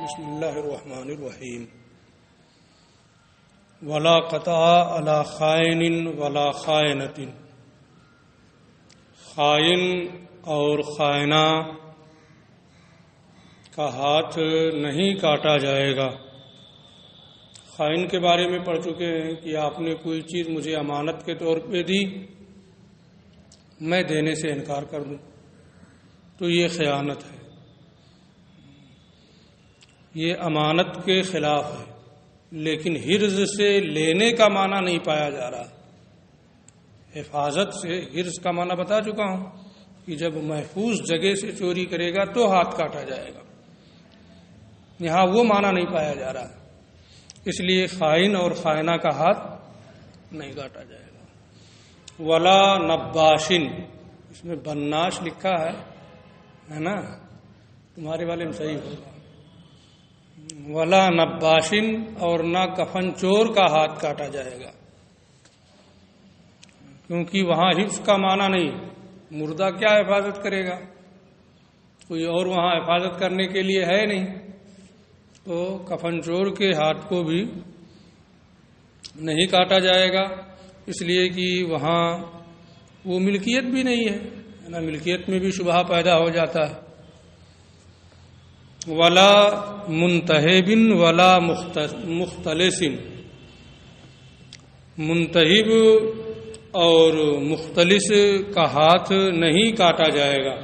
بسم اللہ الرحمن الرحیم ولا قطع علی خائن ولا خائنۃ، خائن اور خائنہ کا ہاتھ نہیں کاٹا جائے گا۔ خائن کے بارے میں پڑھ چکے ہیں کہ آپ نے کوئی چیز مجھے امانت کے طور پہ دی، میں دینے سے انکار کر دوں تو یہ خیانت ہے، یہ امانت کے خلاف ہے۔ لیکن حرز سے لینے کا معنی نہیں پایا جا رہا۔ حفاظت سے حرز کا معنی بتا چکا ہوں کہ جب محفوظ جگہ سے چوری کرے گا تو ہاتھ کاٹا جائے گا، یہاں وہ معنی نہیں پایا جا رہا، اس لیے خائن اور خائنہ کا ہاتھ نہیں کاٹا جائے گا۔ ولا نباشن، اس میں بناش لکھا ہے نا، تمہارے والے میں صحیح ہوگا۔ ولا نباشن، اور نہ کفن چور کا ہاتھ کاٹا جائے گا، کیونکہ وہاں حفظ کا معنی نہیں، مردہ کیا حفاظت کرے گا، کوئی اور وہاں حفاظت کرنے کے لیے ہے نہیں، تو کفن چور کے ہاتھ کو بھی نہیں کاٹا جائے گا، اس لیے کہ وہاں وہ ملکیت بھی نہیں ہے نا، ملکیت میں بھی شبہہ پیدا ہو جاتا ہے۔ ولا منتہب ولا مختلس، منتہب اور مختلس کا ہاتھ نہیں کاٹا جائے گا۔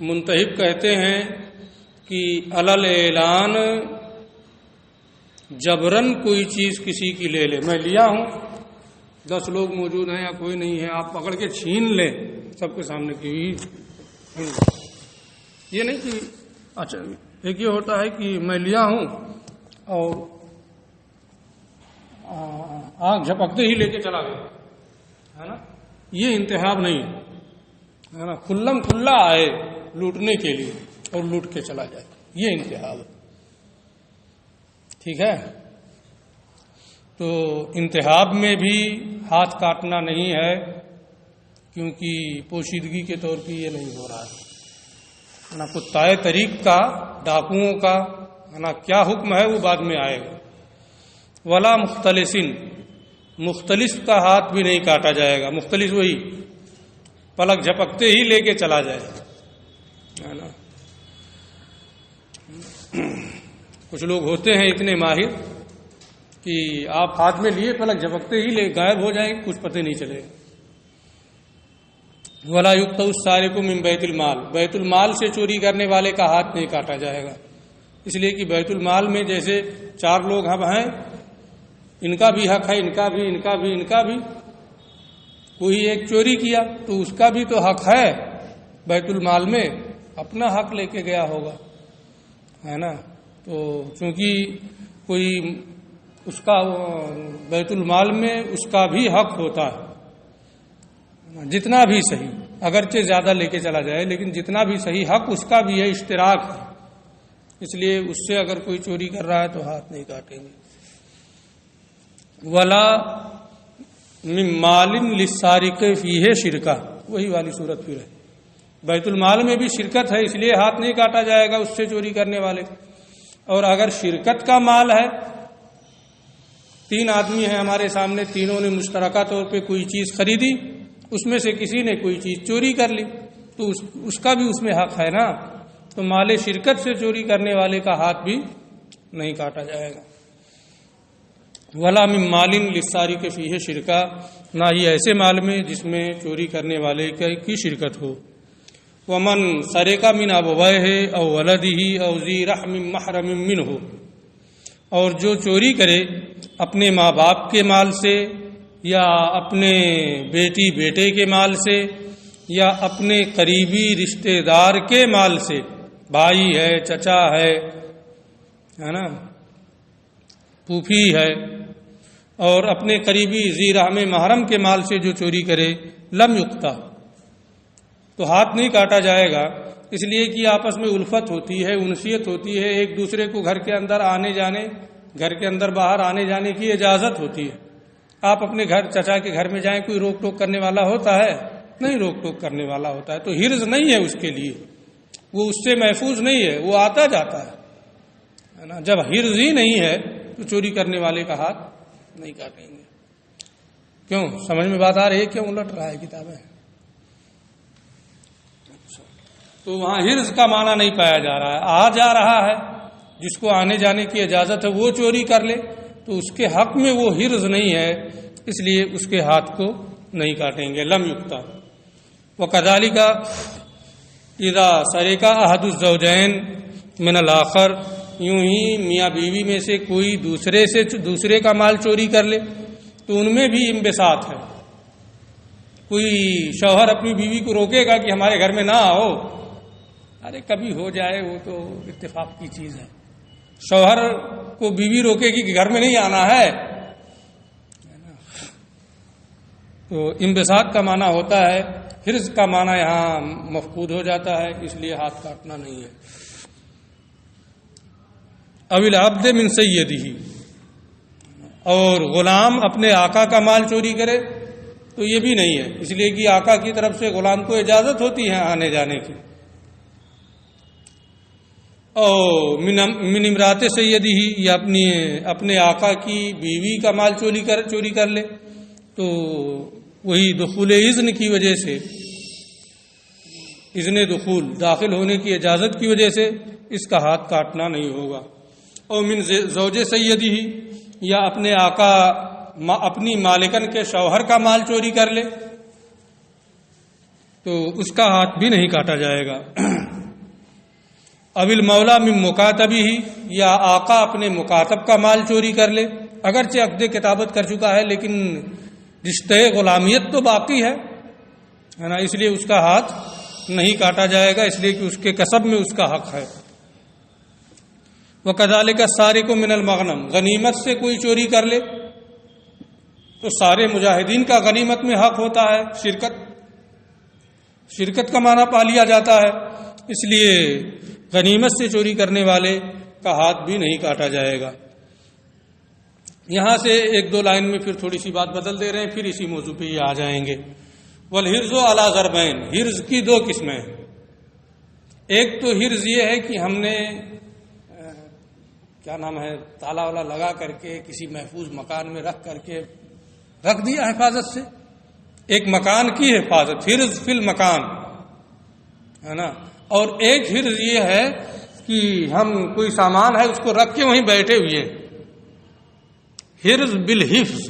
منتہب کہتے ہیں کہ علل اعلان جبرن کوئی چیز کسی کی لے لے، میں لیا ہوں، 10 لوگ موجود ہیں یا کوئی نہیں ہے، آپ پکڑ کے چھین لیں سب کے سامنے کی، یہ نہیں کہ اچھا ایک یہ ہوتا ہے کہ میں لیا ہوں اور آنکھ جھپکتے ہی لے کے چلا گیا، ہے نا، یہ انتہاب نہیں ہے نا، کھلم کھلا آئے لوٹنے کے لیے اور لوٹ کے چلا جائے، یہ انتہاب ہے، ٹھیک ہے۔ تو انتہاب میں بھی ہاتھ کاٹنا نہیں ہے، کیونکہ پوشیدگی کے طور پہ یہ نہیں ہو رہا ہے نا، کتائے طریق کا، ڈاکوؤں کا نا کیا حکم ہے وہ بعد میں آئے گا۔ ولا مختلسن، مختلس کا ہاتھ بھی نہیں کاٹا جائے گا، مختلس وہی پلک جھپکتے ہی لے کے چلا جائے، ہے نا۔ کچھ لوگ ہوتے ہیں اتنے ماہر کہ آپ ہاتھ میں لیے پلک جھپکتے ہی لے غائب ہو جائیں، کچھ پتہ نہیں چلے گا۔ ولا یقطع السارق من بیت المال، بیت المال سے چوری کرنے والے کا ہاتھ نہیں کاٹا جائے گا، اس لیے کہ بیت المال میں جیسے 4 لوگ اب ہیں، ان کا بھی حق ہے، ان کا بھی، ان کا بھی، ان کا بھی، کوئی ایک چوری کیا تو اس کا بھی تو حق ہے، بیت المال میں اپنا حق لے کے گیا ہوگا، ہے نا۔ تو چونکہ کوئی اس کا بیت المال میں اس کا بھی حق ہوتا ہے، جتنا بھی صحیح، اگرچہ زیادہ لے کے چلا جائے لیکن جتنا بھی صحیح حق اس کا بھی ہے، اشتراک ہے، اس لیے اس سے اگر کوئی چوری کر رہا ہے تو ہاتھ نہیں کاٹیں گے۔ ولا من مال للسارق فیہ شرکہ، وہی والی صورت پھر ہے، بیت المال میں بھی شرکت ہے، اس لیے ہاتھ نہیں کاٹا جائے گا اس سے چوری کرنے والے۔ اور اگر شرکت کا مال ہے، 3 آدمی ہیں ہمارے سامنے، تینوں نے مشترکہ طور پہ کوئی چیز خریدی، اس میں سے کسی نے کوئی چیز چوری کر لی تو اس کا بھی اس میں حق ہے نا، تو مال شرکت سے چوری کرنے والے کا ہاتھ بھی نہیں کاٹا جائے گا۔ ولا من مال للسارق فیہ شرکہ، نہ ہی ایسے مال میں جس میں چوری کرنے والے کی شرکت ہو۔ ومن سرق من ابویہ او ولدہ او ذی رحم محرم منہ، اور جو چوری کرے اپنے ماں باپ کے مال سے یا اپنے بیٹی بیٹے کے مال سے یا اپنے قریبی رشتہ دار کے مال سے، بھائی ہے، چچا ہے نا، پھوپھی ہے، اور اپنے قریبی ذی رحم محرم کے مال سے جو چوری کرے، لم یقطع، تو ہاتھ نہیں کاٹا جائے گا، اس لیے کہ آپس میں الفت ہوتی ہے، انسیت ہوتی ہے، ایک دوسرے کو گھر کے اندر آنے جانے، گھر کے اندر باہر آنے جانے کی اجازت ہوتی ہے۔ آپ اپنے گھر چچا کے گھر میں جائیں، کوئی روک ٹوک کرنے والا ہوتا ہے؟ نہیں روک ٹوک کرنے والا ہوتا ہے، تو حرز نہیں ہے اس کے لیے، وہ اس سے محفوظ نہیں ہے، وہ آتا جاتا ہے نا. جب حرز ہی نہیں ہے تو چوری کرنے والے کا ہاتھ نہیں کاٹیں گے. کیوں؟ سمجھ میں بات آ رہی ہے؟ کیوں الٹ رہا ہے کتابیں؟ تو وہاں حرز کا معنی نہیں پایا جا رہا ہے. آ جا رہا ہے، جس کو آنے جانے کی اجازت ہے وہ چوری کر لے تو اس کے حق میں وہ حرز نہیں ہے، اس لیے اس کے ہاتھ کو نہیں کاٹیں گے. لم یقطع. وکذالک اذا سرق احد الزوجین من الاخر، یوں ہی میاں بیوی میں سے کوئی دوسرے کا مال چوری کر لے تو ان میں بھی انبساط ہے. کوئی شوہر اپنی بیوی کو روکے گا کہ ہمارے گھر میں نہ آؤ، ارے کبھی ہو جائے، وہ تو اتفاق کی چیز ہے. شوہر کو بیوی روکے گی کہ گھر میں نہیں آنا ہے. تو انبساط کا معنی ہوتا ہے، حرز کا معنی یہاں مفقود ہو جاتا ہے، اس لیے ہاتھ کاٹنا نہیں ہے. اوی العبد من سیدہ، اور غلام اپنے آقا کا مال چوری کرے تو یہ بھی نہیں ہے، اس لیے کہ آقا کی طرف سے غلام کو اجازت ہوتی ہے آنے جانے کی. اور من امرات سیدہ، یا اپنے آقا کی بیوی کا مال چوری کر لے تو وہی دخول اذن کی وجہ سے، اذن دخول داخل ہونے کی اجازت کی وجہ سے اس کا ہاتھ کاٹنا نہیں ہوگا. اور من زوج سیدہ، یا اپنے آقا اپنی مالکن کے شوہر کا مال چوری کر لے تو اس کا ہاتھ بھی نہیں کاٹا جائے گا. اب المولا من مکاتبہ، یا آقا اپنے مکاتب کا مال چوری کر لے، اگرچہ عقد کتابت کر چکا ہے لیکن رشتہ غلامیت تو باقی ہے نا، اس لیے اس کا ہاتھ نہیں کاٹا جائے گا، اس لیے کہ اس کے کسب میں اس کا حق ہے. وَكَذَلِكَ السَّارِقُ مِنَ الْمَغْنَمِ، غنیمت سے کوئی چوری کر لے تو سارے مجاہدین کا غنیمت میں حق ہوتا ہے. شرکت کا معنی پا لیا جاتا ہے، اس لیے غنیمت سے چوری کرنے والے کا ہاتھ بھی نہیں کاٹا جائے گا. یہاں سے ایک دو لائن میں پھر تھوڑی سی بات بدل دے رہے ہیں، پھر اسی موضوع پہ یہ آ جائیں گے. والحرز علی ضربین، حرز کی دو قسمیں ہیں. ایک تو حرز یہ ہے کہ ہم نے کیا نام ہے تالا والا لگا کر کے کسی محفوظ مکان میں رکھ دیا حفاظت سے، ایک مکان کی حفاظت، حرز فی المکان ہے نا. اور ایک حرز یہ ہے کہ ہم کوئی سامان ہے اس کو رکھ کے وہیں بیٹھے ہوئے ہیں. حرز بالحفظ،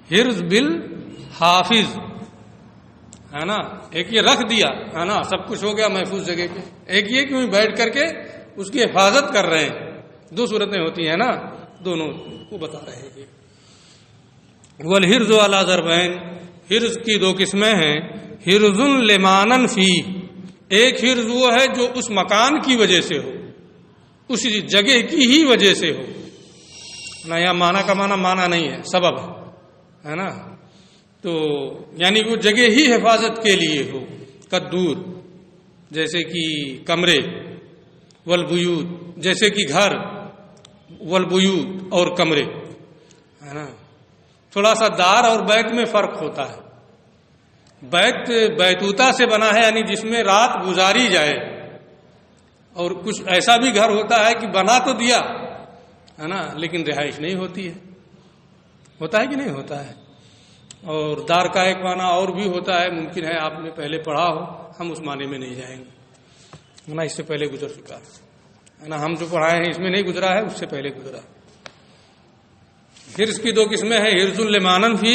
حرز بالحافظ ہے نا. ایک یہ رکھ دیا ہے نا، سب کچھ ہو گیا محفوظ جگہ پہ، ایک یہ کہ وہیں بیٹھ کر کے اس کی حفاظت کر رہے ہیں. دو صورتیں ہوتی ہیں نا، دونوں کو بتا رہے ہیں. والحرز علی ضربین، حرز کی دو قسمیں ہیں. حرز لمانن فی، ایک حرز وہ ہے جو اس مکان کی وجہ سے ہو، اس جگہ کی ہی وجہ سے ہو نا. یہاں معنی کا معنی نہیں ہے، سبب ہے نا. تو یعنی وہ جگہ ہی حفاظت کے لیے ہو. قدور جیسے کہ کمرے، والبیوت جیسے کہ گھر، والبیوت اور کمرے ہے نا. تھوڑا سا دار اور بیت میں فرق ہوتا ہے. بیت بیتوتا سے بنا ہے، یعنی جس میں رات گزاری جائے، اور کچھ ایسا بھی گھر ہوتا ہے کہ بنا تو دیا ہے نا لیکن رہائش نہیں ہوتی ہے. ہوتا ہے کہ نہیں ہوتا ہے. اور دار کا ایک معنی اور بھی ہوتا ہے، ممکن ہے آپ نے پہلے پڑھا ہو، ہم اس معنی میں نہیں جائیں گے نا، اس سے پہلے گزر چکا ہے نا. ہم جو پڑھائے ہیں اس میں نہیں گزرا ہے، اس سے پہلے گزرا ہے. حرز کی دو قسمیں ہیں. حرز لمانن فی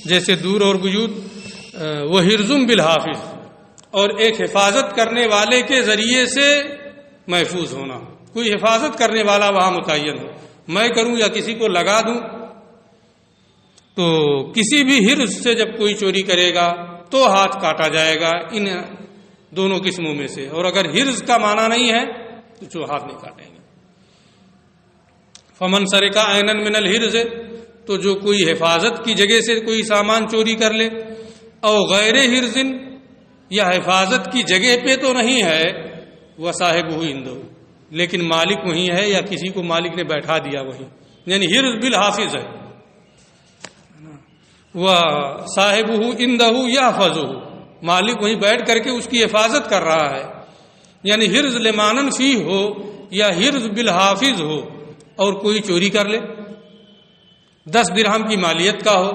جیسے دور اور بیوت، وہ حرز بالحافظ، اور ایک حفاظت کرنے والے کے ذریعے سے محفوظ ہونا. کوئی حفاظت کرنے والا وہاں متعین ہو. میں کروں یا کسی کو لگا دوں، تو کسی بھی حرز سے جب کوئی چوری کرے گا تو ہاتھ کاٹا جائے گا ان دونوں قسموں میں سے. اور اگر حرز کا معنی نہیں ہے تو ہاتھ نہیں کاٹیں گے. فمن سرقہ عینن من الحرز، تو جو کوئی حفاظت کی جگہ سے کوئی سامان چوری کر لے، او غیر حرز، یا حفاظت کی جگہ پہ تو نہیں ہے، وہ صاحب ہندو لیکن مالک وہیں ہے، یا کسی کو مالک نے بیٹھا دیا وہیں، یعنی حرز بالحافظ ہے. وہ صاحب اندہ یحفظہ، مالک وہیں بیٹھ کر کے اس کی حفاظت کر رہا ہے. یعنی حرز لمانن فی ہو، یا حرز بالحافظ ہو اور کوئی چوری کر لے، 10 درہم کی مالیت کا ہو،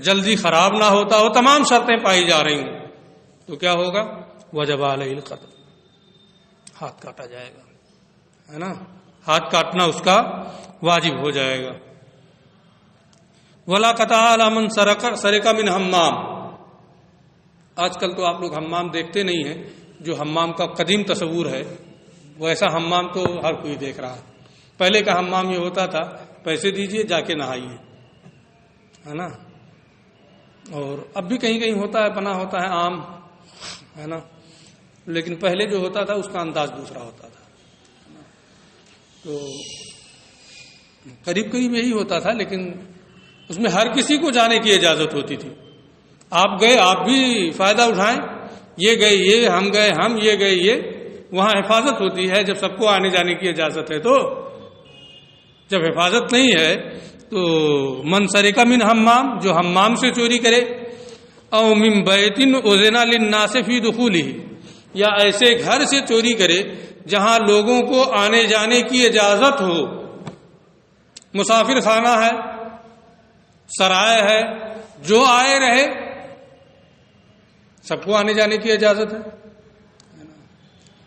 جلدی خراب نہ ہوتا ہو، تمام شرطیں پائی جا رہی ہوں، تو کیا ہوگا؟ وجب علیہ القتل، ہاتھ کاٹا جائے گا، ہے نا، ہاتھ کاٹنا اس کا واجب ہو جائے گا۔ ولا قطع علی من سرق من حمام، آج کل تو آپ لوگ حمام دیکھتے نہیں ہیں، جو حمام کا قدیم تصور ہے ویسا حمام تو ہر کوئی دیکھ رہا ہے۔ پہلے کا حمام یہ ہوتا تھا پیسے دیجئے جا کے نہائیے، ہے نا، اور اب بھی کہیں کہیں ہوتا ہے، بنا ہوتا ہے عام، ہے نا، لیکن پہلے جو ہوتا تھا اس کا انداز دوسرا ہوتا تھا، تو قریب قریب یہی ہوتا تھا، لیکن اس میں ہر کسی کو جانے کی اجازت ہوتی تھی۔ آپ گئے آپ بھی فائدہ اٹھائیں، یہ گئے یہ، ہم گئے ہم، یہ گئے یہ، وہاں حفاظت ہوتی ہے جب سب کو آنے جانے کی اجازت ہے۔ تو جب حفاظت نہیں ہے تو من سرق من حمام، جو حمام سے چوری کرے، او من بیت اذن للناس فی دخولہ، یا ایسے گھر سے چوری کرے جہاں لوگوں کو آنے جانے کی اجازت ہو، مسافر خانہ ہے، سرائے ہے، جو آئے رہے، سب کو آنے جانے کی اجازت ہے۔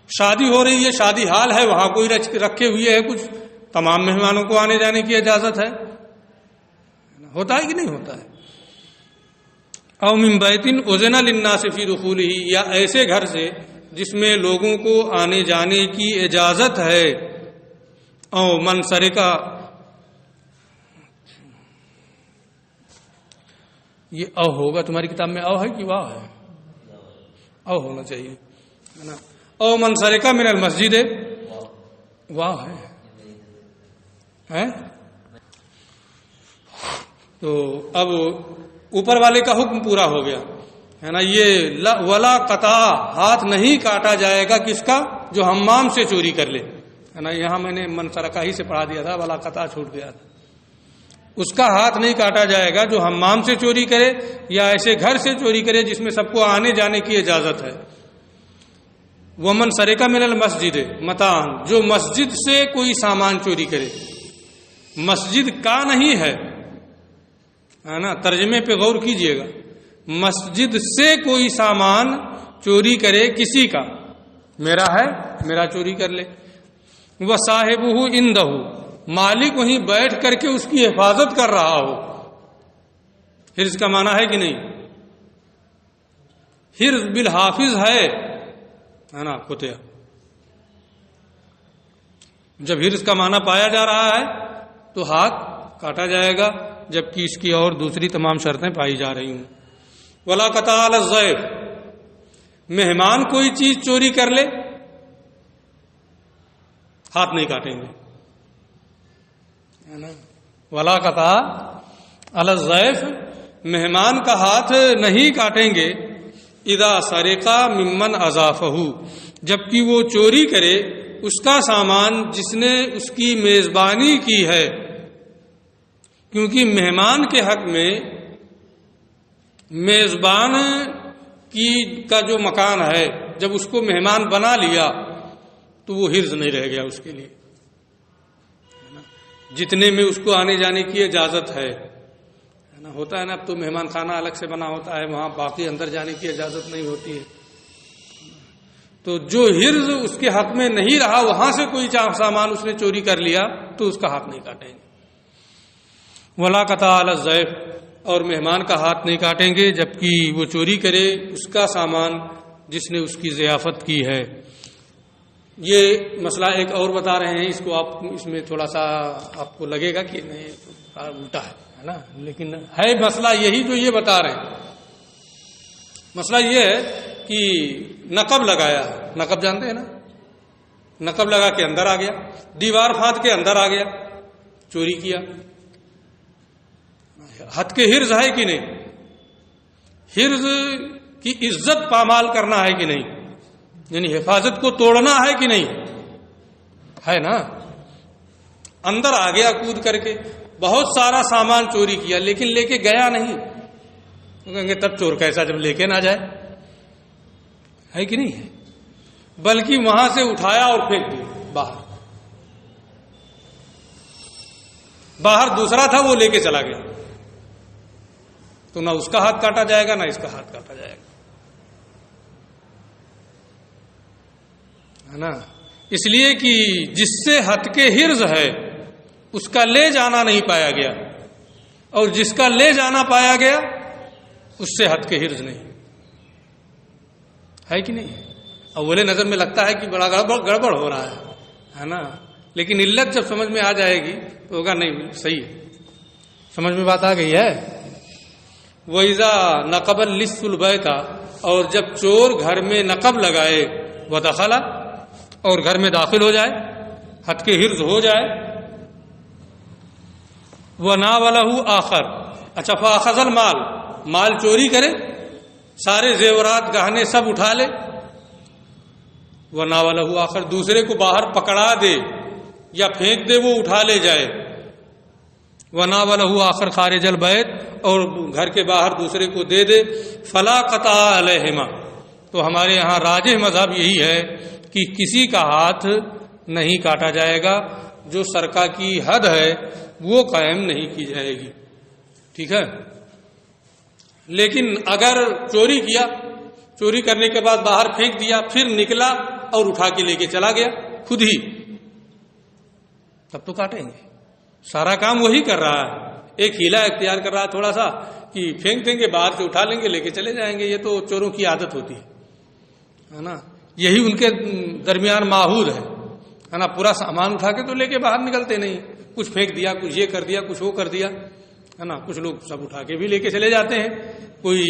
شادی ہو رہی ہے، شادی حال ہے، وہاں کوئی رکھے ہوئے ہے کچھ، تمام مہمانوں کو آنے جانے کی اجازت ہے، ہوتا ہے کہ نہیں ہوتا ہے؟ او من بیت اذن للناس فی دخولہ، یا ایسے گھر سے جس میں لوگوں کو آنے جانے کی اجازت ہے، او من سرق، یہ او ہوگا، تمہاری کتاب میں او ہے کہ واو ہے؟ او ہونا چاہیے، ہے نا۔ او من سرق من المسجد، واو ہے، تو اب اوپر والے کا حکم پورا ہو گیا، ہے نا۔ یہ ولا قطع، ہاتھ نہیں کاٹا جائے گا کس کا؟ جو حمام سے چوری کر لے، ہے نا۔ یہاں میں نے من سرقہ ہی سے پڑھا دیا تھا، ولا قطع چھوٹ گیا تھا۔ اس کا ہاتھ نہیں کاٹا جائے گا جو حمام سے چوری کرے یا ایسے گھر سے چوری کرے جس میں سب کو آنے جانے کی اجازت ہے۔ ومن سرق من المسجد متاعن، جو مسجد سے کوئی سامان چوری کرے، مسجد کا نہیں ہے نا، ترجمے پہ غور کیجئے گا، مسجد سے کوئی سامان چوری کرے کسی کا، میرا ہے میرا چوری کر لے، وصاحبہ عندہ، مالک وہیں بیٹھ کر کے اس کی حفاظت کر رہا ہو۔ حرز کا معنی ہے کہ نہیں؟ حرز بالحافظ ہے نا، کتیا۔ جب حرز کا معنی پایا جا رہا ہے تو ہاتھ کاٹا جائے گا، جبکہ اس کی اور دوسری تمام شرطیں پائی جا رہی ہوں۔ ولا قطع علی الضیف، مہمان کوئی چیز چوری کر لے، ہاتھ نہیں کاٹیں گے، ولا قطع علی الضیف، مہمان کا ہاتھ نہیں کاٹیں گے، اذا سرق ممن اضافہ، جبکہ وہ چوری کرے اس کا سامان جس نے اس کی میزبانی کی ہے، کیونکہ مہمان کے حق میں میزبان کا جو مکان ہے، جب اس کو مہمان بنا لیا تو وہ حرز نہیں رہ گیا اس کے لیے، جتنے میں اس کو آنے جانے کی اجازت ہے نا۔ ہوتا ہے نا، اب تو مہمان خانہ الگ سے بنا ہوتا ہے، وہاں باقی اندر جانے کی اجازت نہیں ہوتی ہے، تو جو حرز اس کے حق میں نہیں رہا، وہاں سے کوئی سامان اس نے چوری کر لیا تو اس کا ہاتھ نہیں کاٹیں گے۔ ولا قطع علی الضیف، اور مہمان کا ہاتھ نہیں کاٹیں گے جبکہ وہ چوری کرے اس کا سامان جس نے اس کی ضیافت کی ہے۔ یہ مسئلہ ایک اور بتا رہے ہیں، اس کو آپ اس میں تھوڑا سا آپ کو لگے گا کہ نہیں الٹا ہے نا، لیکن ہے مسئلہ یہی جو یہ بتا رہے ہیں۔ مسئلہ یہ ہے کہ نقب لگایا، نقب جانتے ہیں نا، نقب لگا کے اندر آ گیا، دیوار پھاند کے اندر آ گیا، چوری کیا، حد کے حرز ہے کہ نہیں؟ حرز کی عزت پامال کرنا ہے کہ نہیں؟ یعنی حفاظت کو توڑنا ہے کہ نہیں؟ ہے نا۔ اندر آ گیا کود کر کے، بہت سارا سامان چوری کیا، لیکن لے کے گیا نہیں، تو کہیں گے تب چور کیسا جب لے کے نہ جائے، ہے کہ نہیں ہے؟ بلکہ وہاں سے اٹھایا اور پھینک دیا، باہر دوسرا تھا وہ لے کے چلا گیا، تو نہ اس کا ہاتھ کاٹا جائے گا نہ اس کا ہاتھ کاٹا جائے گا، ہے نا؟ اس لیے کہ جس سے ہتھ کے حرز ہے اس کا لے جانا نہیں پایا گیا، اور جس کا لے جانا پایا گیا اس سے ہتھ کے حرز نہیں، ہے کہ نہیں؟ اول نظر میں لگتا ہے کہ بڑا گڑبڑ ہو رہا ہے نا، لیکن علت جب سمجھ میں آ جائے گی تو ہوگا نہیں صحیح ہے، سمجھ میں بات آ گئی ہے۔ وَإِذَا نَقَبَ اللِّصُّ الْبَيْتَ، اور جب چور گھر میں نقب لگائے، وَدَخَلَ، اور گھر میں داخل ہو جائے، ہتھ کے حرز ہو جائے، وَنَاوَلَهُ آخر، اچھا فَأَخَذَ الْمَالَ، مال چوری کرے، سارے زیورات گہنے سب اٹھا لے، وَنَاوَلَهُ آخر، دوسرے کو باہر پکڑا دے یا پھینک دے، وہ اٹھا لے جائے، وَنَاوَلَهُ آخر خارج البیت، اور گھر کے باہر دوسرے کو دے دے، فَلَا قَطْعَ عَلَيْهِمَا، تو ہمارے یہاں راجح مذہب یہی ہے کہ کسی کا ہاتھ نہیں کاٹا جائے گا، جو سرقہ کی حد ہے وہ قائم نہیں کی جائے گی، ٹھیک ہے؟ لیکن اگر چوری کیا، چوری کرنے کے بعد باہر پھینک دیا، پھر نکلا اور اٹھا کے لے کے چلا گیا خود ہی، تب تو کاٹیں گے، سارا کام وہی کر رہا ہے، ایک ہیلا اختیار کر رہا ہے تھوڑا سا کہ پھینک دیں گے، باہر سے اٹھا لیں گے، لے کے چلے جائیں گے، یہ تو چوروں کی عادت ہوتی ہے نا، یہی ان کے درمیان معہود ہے نا، پورا سامان اٹھا کے تو لے کے باہر نکلتے نہیں، کچھ پھینک دیا، کچھ یہ کر دیا، کچھ وہ کر دیا، ہے نا، کچھ لوگ سب اٹھا کے بھی لے کے چلے جاتے ہیں، کوئی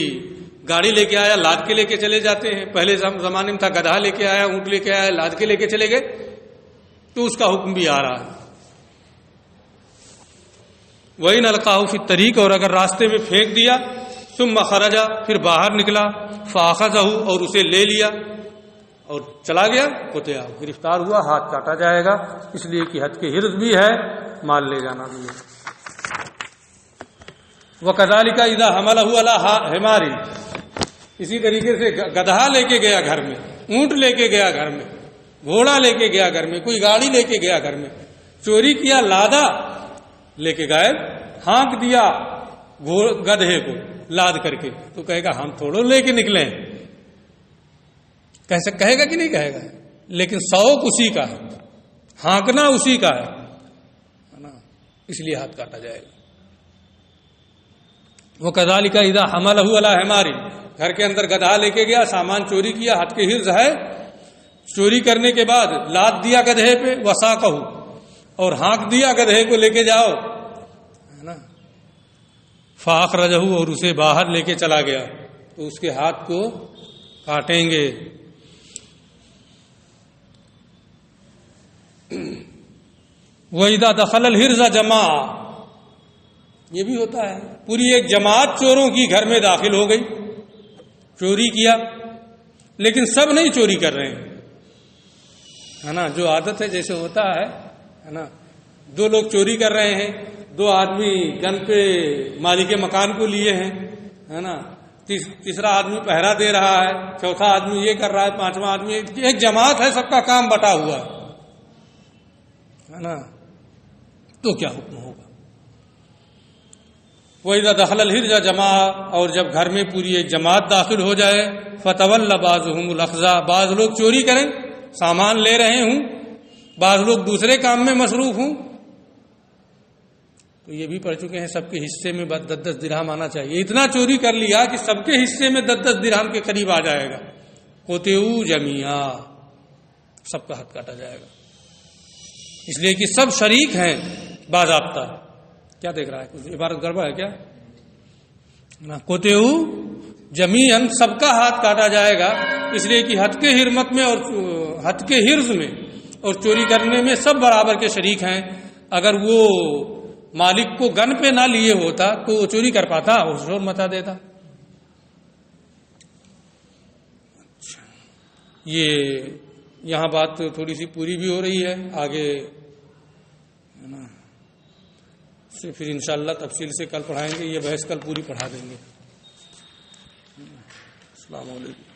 گاڑی لے کے آیا لاد کے لے کے چلے جاتے ہیں، پہلے زمانے میں تھا گدھا لے کے آیا، اونٹ لے کے آیا، لاد کے لے کے چلے گئے، تو اس کا حکم بھی آ رہا ہے۔ وَإِنْ أَلْقَاهُ فِي الطَّرِيقِ، اور اگر راستے میں پھینک دیا، ثُمَّ خَرَجَ، پھر باہر نکلا، فَأَخَذَهُ، اور اسے لے لیا اور چلا گیا، قُطِعَ، گرفتار ہوا، ہاتھ کاٹا جائے گا، اس لیے کہ حد کے حرز بھی ہے، مال لے جانا بھی ہے۔ وَكَذَلِكَ إِذَا حَمَلَهُ عَلَى حِمَارٍ، اسی طریقے سے گدھا لے کے گیا گھر میں، اونٹ لے کے گیا گھر میں، گھوڑا لے کے گیا گھر میں، کوئی گاڑی لے کے گیا گھر میں، چوری کیا، لادا لے کے گئے، ہانک دیا گدھے کو لاد کر کے، تو کہے گا ہم تھوڑو لے کے نکلے ہیں، کہے گا کہ نہیں کہے گا؟ لیکن شوق اسی کا ہے، ہانکنا اسی کا ہے نا، اس لیے ہاتھ کاٹا جائے گا۔ وہ کذالک اذا حملہ علی حمار، گھر کے اندر گدھا لے کے گیا، سامان چوری کیا، ہاتھ کے حرز ہے، چوری کرنے کے بعد لاد دیا گدھے پہ، وساقہ، اور ہانک دیا گدھے کو لے کے جاؤ، ہے نا، فاخرجہ، اور اسے باہر لے کے چلا گیا، تو اس کے ہاتھ کو کاٹیں گے۔ وَإِذَا دَخَلَ الْحِرْزَ جَمَاعَ، یہ بھی ہوتا ہے، پوری ایک جماعت چوروں کی گھر میں داخل ہو گئی، چوری کیا، لیکن سب نہیں چوری کر رہے ہیں، ہے نا، جو عادت ہے جیسے ہوتا ہے نا، دو لوگ چوری کر رہے ہیں، دو آدمی گن پہ مالک مکان کو لیے ہیں، ہے نا، تیسرا آدمی پہرا دے رہا ہے، چوتھا آدمی یہ کر رہا ہے، پانچواں آدمی، ایک جماعت ہے، سب کا کام بٹا ہوا ہے نا، تو کیا حکم ہوگا؟ وَإِذَا دَخَلَ الْحِرْزَ جَمَاعَ، اور جب گھر میں پوری ایک جماعت داخل ہو جائے، فَتَوَلَّ بَعْضُهُمُ الْأَخْذَ، بعض لوگ چوری کریں، سامان لے رہے ہوں، بعض لوگ دوسرے کام میں مصروف ہوں، تو یہ بھی پڑھ چکے ہیں، سب کے حصے میں 10 درہم آنا چاہیے، اتنا چوری کر لیا کہ سب کے حصے میں 10 درہم کے قریب آ جائے گا، قُطِعُوا جَمِيعًا، سب کا ہاتھ کاٹا جائے گا، اس لیے کہ سب شریک ہیں باضابطہ۔ کیا دیکھ رہا ہے؟ کچھ عبارت گڑبڑ ہے کیا؟ قُطِعُوا جَمِيعًا، سب کا ہاتھ کاٹا جائے گا، اس لیے کہ حد کے حرمت میں اور حد کے حرز میں اور چوری کرنے میں سب برابر کے شریک ہیں۔ اگر وہ مالک کو گن پہ نہ لیے ہوتا تو وہ چوری کر پاتا اور شور مچا دیتا۔ یہ یہاں بات تھوڑی سی پوری بھی ہو رہی ہے، آگے پھر انشاءاللہ تفصیل سے کل پڑھائیں گے، یہ بحث کل پوری پڑھا دیں گے۔ السلام علیکم۔